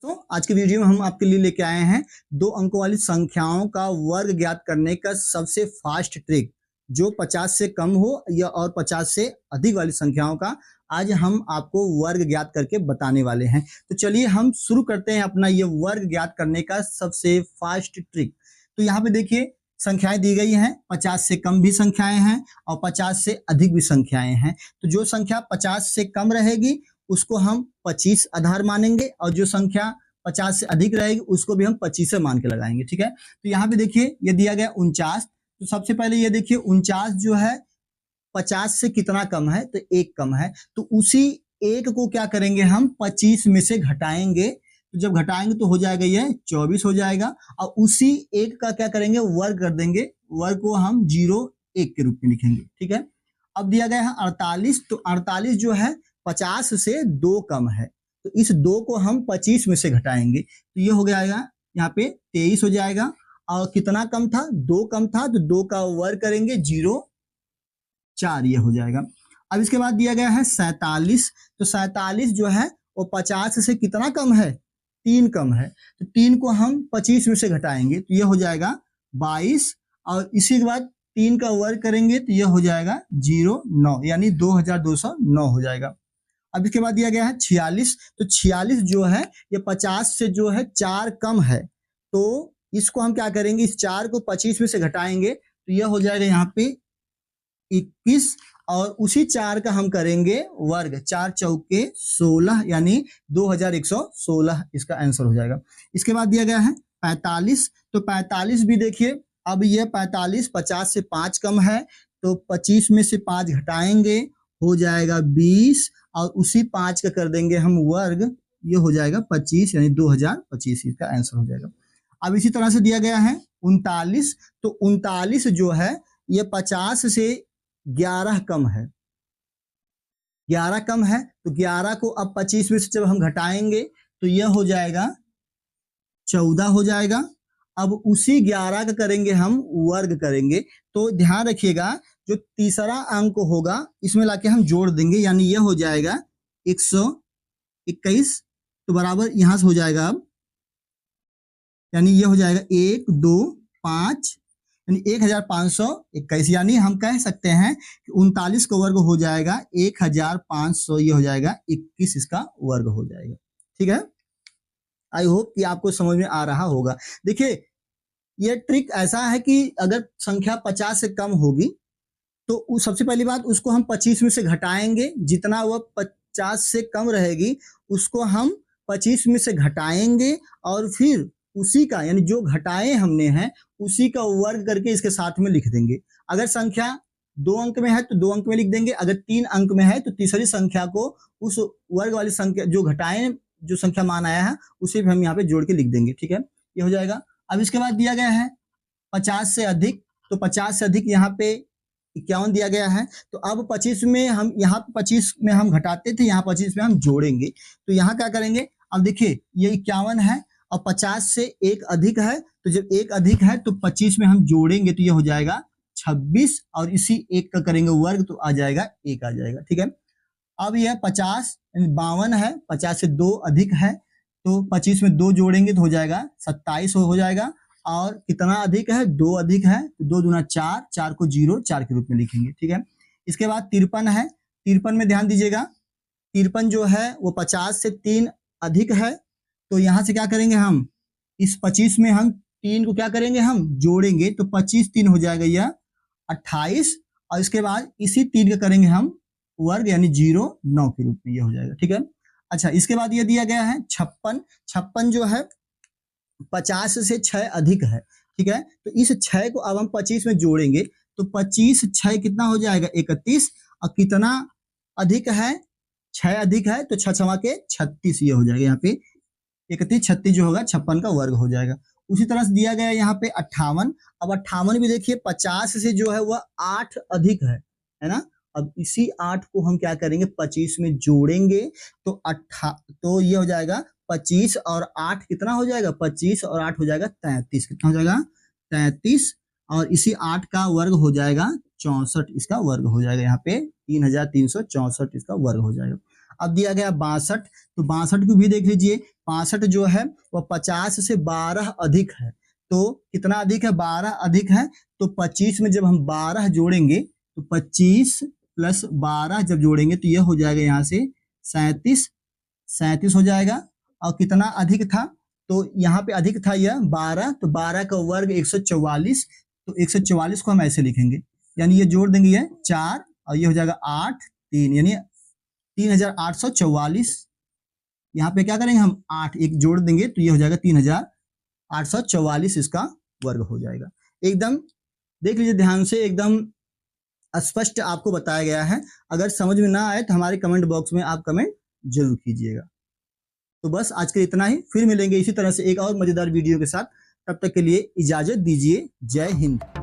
तो आज की वीडियो में हम आपके लिए लेके आए हैं 2 अंकों वाली संख्याओं का वर्ग ज्ञात करने का सबसे फास्ट ट्रिक जो 50 से कम हो या और 50 से अधिक वाली संख्याओं का आज हम आपको वर्ग ज्ञात करके बताने वाले हैं। तो चलिए हम शुरू करते हैं अपना ये वर्ग ज्ञात करने का सबसे फास्ट ट्रिक। तो यहाँ पे देखिए संख्याएं दी गई हैं, 50 से कम भी संख्याएं हैं और 50 से अधिक भी संख्याएं हैं। तो जो संख्या 50 से कम रहेगी उसको हम 25 आधार मानेंगे और जो संख्या 50 से अधिक रहेगी उसको भी हम 25 से मान के लगाएंगे। ठीक है, तो यहाँ पे देखिए ये दिया गया 49। तो सबसे पहले ये देखिए 49 जो है 50 से कितना कम है, तो 1 कम है। तो उसी 1 को क्या करेंगे हम 25 में से घटाएंगे। तो जब घटाएंगे तो हो जाएगा ये 24 हो जाएगा और उसी 1 का क्या करेंगे वर्ग कर देंगे। वर्ग को हम 0 1 के रूप में लिखेंगे। ठीक है, अब दिया गया है 48। तो 48 जो है 50 से 2 कम है, तो इस 2 को हम 25 में से घटाएंगे तो ये हो जाएगा यहाँ पे 23 हो जाएगा। और कितना कम था, 2 कम था, तो 2 का वर्ग करेंगे 0 4 ये हो जाएगा। अब इसके बाद दिया गया है 47। तो 47 जो है वो 50 से कितना कम है, 3 कम है, तो 3 को हम 25 में से घटाएंगे तो ये हो जाएगा 22 और इसी के बाद 3 का वर्ग करेंगे तो ये हो जाएगा 0 9 यानी 2209 हो जाएगा। अब इसके बाद दिया गया है 46। तो 46 जो है ये 50 से जो है 4 कम है, तो इसको हम क्या करेंगे, इस 4 को 25 में से घटाएंगे तो यह हो जाएगा यहाँ पे 21 और उसी 4 का हम करेंगे वर्ग, 4 चौके 16 यानी 2116 इसका आंसर हो जाएगा। इसके बाद दिया गया है 45। तो 45 भी देखिए, अब ये 45 50 से 5 कम है, तो 25 में से 5 घटाएंगे हो जाएगा 20 और उसी 5 का कर देंगे हम वर्ग, ये हो जाएगा 25 यानी 2025 इसका आंसर हो जाएगा। अब इसी तरह से दिया गया है 39। तो 39 जो है ये 50 से 11 कम है, 11 कम है, तो 11 को अब 25 में से जब हम घटाएंगे तो यह हो जाएगा 14 हो जाएगा। अब उसी 11 का करेंगे हम वर्ग करेंगे, तो ध्यान रखिएगा जो तीसरा अंक होगा इसमें लाके हम जोड़ देंगे यानी यह हो जाएगा 121। तो बराबर यहां से हो जाएगा अब, यानी ये हो जाएगा 1 2 5 यानी 1521 यानी हम कह सकते हैं कि 39 का वर्ग हो जाएगा 1500, ये हो जाएगा 21 इसका वर्ग हो जाएगा। ठीक है, आई होप कि आपको समझ में आ रहा होगा। देखिए ये ट्रिक ऐसा है कि अगर संख्या 50 से कम होगी तो सबसे पहली बात उसको हम 25 में से घटाएंगे, जितना वह 50 से कम रहेगी उसको हम 25 में से घटाएंगे और फिर उसी का यानी जो घटाए हमने हैं उसी का वर्ग करके इसके साथ में लिख देंगे। अगर संख्या 2 अंक में है तो 2 अंक में लिख देंगे, अगर 3 अंक में है तो तीसरी संख्या को उस वर्ग वाली संख्या जो घटाए जो संख्या मान आया है उसे भी हम यहाँ पे जोड़ के लिख देंगे। ठीक है, ये हो जाएगा। अब इसके बाद दिया गया है 50 से अधिक। तो 50 से अधिक यहाँ पे 51 दिया गया है, तो अब 25 में हम यहाँ 25 में हम घटाते थे, यहाँ 25 में हम जोड़ेंगे। तो यहाँ क्या करेंगे, अब देखिए ये 51 है और 50 से 1 अधिक है, तो जब 1 अधिक है तो 25 में हम जोड़ेंगे तो ये हो जाएगा 26 और इसी 1 का करेंगे वर्ग तो आ जाएगा 1 आ जाएगा। ठीक है, अब यह 50 52 है, 50 से 2 अधिक है, तो 25 में 2 जोड़ेंगे तो हो जाएगा 27 हो जाएगा। और कितना अधिक है, 2 अधिक है, तो 2 दूना 4, 4 को 0 4 के रूप में लिखेंगे। ठीक है, इसके बाद 53 है। 53 में ध्यान दीजिएगा, 53 जो है वो 50 से 3 अधिक है, तो यहाँ से क्या करेंगे हम इस 25 में हम 3 को क्या करेंगे हम जोड़ेंगे, तो 25 3 हो जाएगा यह 28 और इसके बाद इसी 3 का करेंगे हम वर्ग यानी 0 9 के रूप में ये हो जाएगा। ठीक है, अच्छा इसके बाद ये दिया गया है 56। 56 जो है 50 से 6 अधिक है। ठीक है, तो इस 6 को अब हम 25 में जोड़ेंगे तो 25 6 कितना हो जाएगा 31 और कितना अधिक है 6 अधिक है, तो 6 6 के 36 ये हो जाएगा। यहाँ पे 31 36 जो होगा 56 का वर्ग हो जाएगा। उसी तरह से दिया गया यहाँ पे 58। अब 58 भी देखिए 50 से जो है वह 8 अधिक है ना। अब इसी 8 को हम क्या करेंगे 25 में जोड़ेंगे तो ये हो जाएगा 25 और 8 कितना हो जाएगा 25 और 8 हो जाएगा 33, कितना हो जाएगा 33 और इसी 8 का वर्ग हो जाएगा 64 इसका वर्ग हो जाएगा। यहाँ पे 3364 इसका वर्ग हो जाएगा। अब दिया गया 62, तो 62 को भी देख लीजिए 65 जो है वह 50 से 12 अधिक है। तो कितना अधिक है? 12 अधिक है। तो 25 में जब हम 12 जोड़ेंगे तो 25 प्लस 12 जब जोड़ेंगे तो यह हो जाएगा यहाँ से 37 हो जाएगा। और कितना अधिक था? तो यहाँ पे अधिक था यह 12, तो 12 का वर्ग 144। तो 144 को हम ऐसे लिखेंगे, यानी ये जोड़ देंगे ये 4 और ये हो जाएगा 8 3, यानी 3844। यहाँ पे क्या करेंगे हम 8 एक जोड़ देंगे तो ये हो जाएगा 3844 इसका वर्ग हो जाएगा। एकदम देख लीजिए ध्यान से, एकदम स्पष्ट आपको बताया गया है। अगर समझ में ना आए तो हमारे कमेंट बॉक्स में आप कमेंट जरूर कीजिएगा। तो बस आज के इतना ही, फिर मिलेंगे इसी तरह से एक और मजेदार वीडियो के साथ। तब तक के लिए इजाजत दीजिए। जय हिंद।